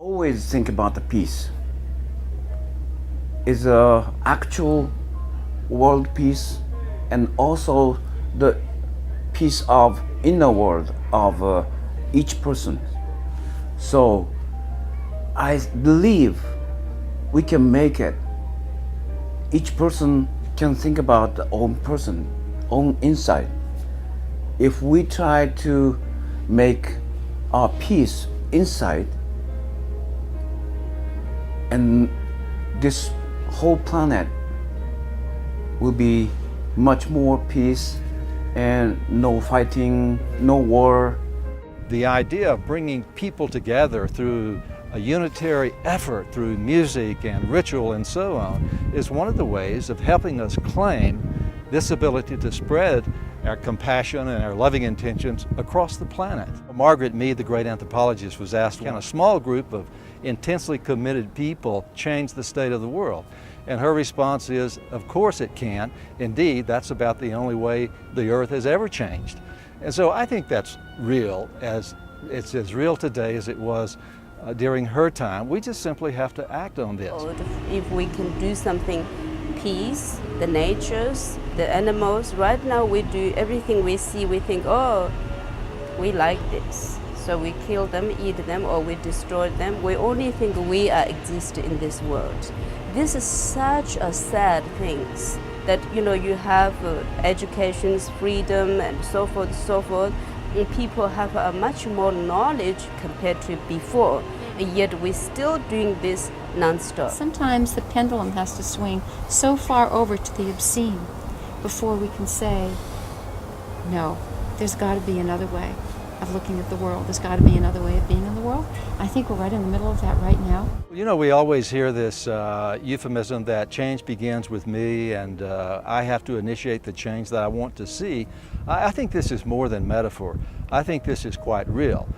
Always think about the peace. Is a actual world peace and also the peace of inner world of each person. So I believe we can make it. Each person can think about the own person, own inside. If we try to make our peace inside, and this whole planet will be much more peace and no fighting, no war. The idea of bringing people together through a unitary effort, through music and ritual and so on, is one of the ways of helping us claim this ability to spread our compassion and our loving intentions across the planet. Margaret Mead, the great anthropologist, was asked, can a small group of intensely committed people change the state of the world? And her response is, of course it can. Indeed, that's about the only way the earth has ever changed. And so I think that's real, as it's as real today as it was during her time. We just simply have to act on this. If we can do something, peace, the natures, the animals, right now we do everything we see, we think, oh, we like this. So we kill them, eat them, or we destroy them. We only think we are exist in this world. This is such a sad thing that, you know, you have education, freedom, and so forth, and people have much more knowledge compared to before, and yet we're still doing this non-stop. Sometimes the pendulum has to swing so far over to the obscene before we can say, no, there's got to be another way of looking at the world. There's got to be another way of being in the world. I think we're right in the middle of that right now. You know, we always hear this euphemism that change begins with me, and I have to initiate the change that I want to see. I think this is more than metaphor. I think this is quite real.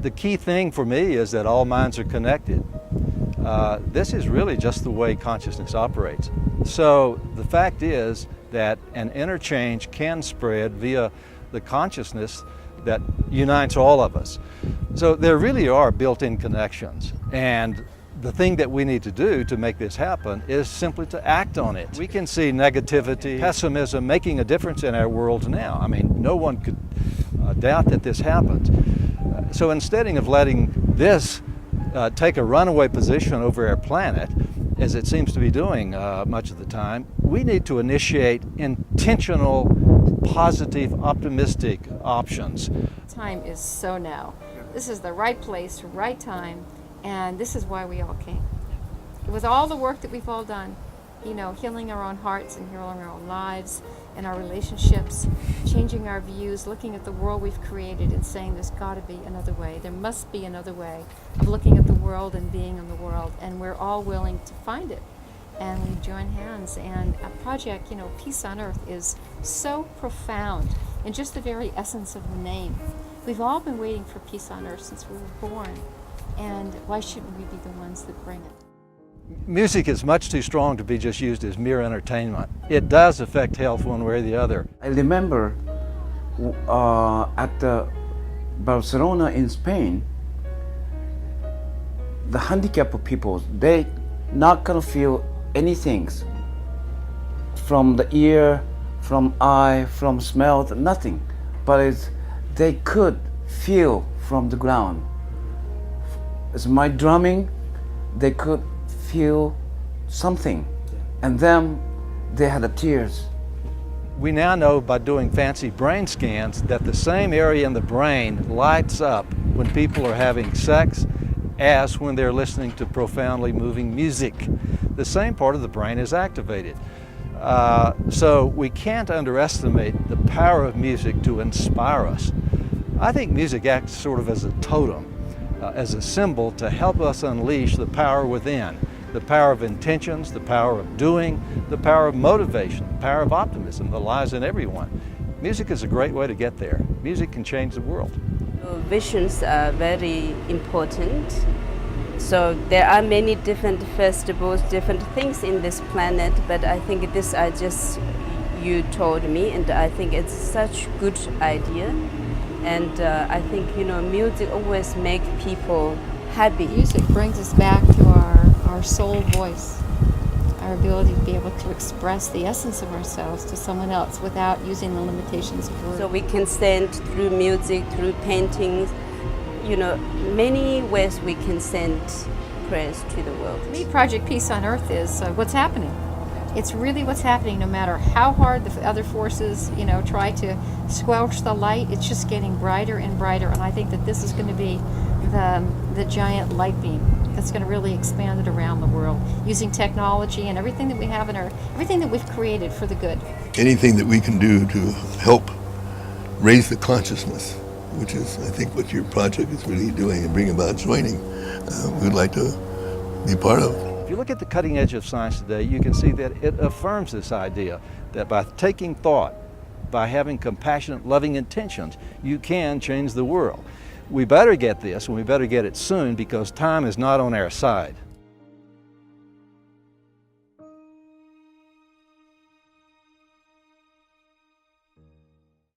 The key thing for me is that all minds are connected. This is really just the way consciousness operates. So the fact is that an inner change can spread via the consciousness that unites all of us. So there really are built-in connections, and the thing that we need to do to make this happen is simply to act on it. We can see negativity, pessimism making a difference in our world now. I mean, no one could doubt that this happens. So instead of letting this take a runaway position over our planet, as it seems to be doing much of the time, we need to initiate intentional, positive, optimistic options. Time is so now. This is the right place, right time, and this is why we all came. With all the work that we've all done, you know, healing our own hearts and healing our own lives and our relationships, changing our views, looking at the world we've created and saying there's got to be another way. There must be another way of looking at the world and being in the world, and we're all willing to find it. And we join hands, and a project, you know, Peace on Earth, is so profound in just the very essence of the name. We've all been waiting for peace on Earth since we were born, and why shouldn't we be the ones that bring it? Music is much too strong to be just used as mere entertainment. It does affect health one way or the other. I remember at Barcelona in Spain, the handicapped people, they not gonna feel anything from the ear, from eye, from smell, nothing. But they could feel from the ground. As my drumming, they could feel something, and then they had the tears. We now know by doing fancy brain scans that the same area in the brain lights up when people are having sex as when they're listening to profoundly moving music. The same part of the brain is activated. So we can't underestimate the power of music to inspire us. I think music acts sort of as a totem, as a symbol to help us unleash the power within, the power of intentions, the power of doing, the power of motivation, the power of optimism that lies in everyone. Music is a great way to get there. Music can change the world. Visions are very important. So there are many different festivals, different things in this planet, but I think this I just, you told me, and I think it's such good idea. And I think, you know, music always make people happy. Music brings us back to our soul voice, our ability to be able to express the essence of ourselves to someone else without using the limitations of words. So we can send through music, through paintings, you know, many ways we can send prayers to the world. To me, Project Peace on Earth is what's happening. It's really what's happening. No matter how hard the other forces, you know, try to squelch the light, it's just getting brighter and brighter. And I think that this is going to be the giant light beam that's going to really expand it around the world, using technology and everything that we have in everything that we've created for the good. Anything that we can do to help raise the consciousness, which is, I think, what your project is really doing and bring about joining, we'd like to be part of. If you look at the cutting edge of science today, you can see that it affirms this idea that by taking thought, by having compassionate, loving intentions, you can change the world. We better get this, and we better get it soon, because time is not on our side.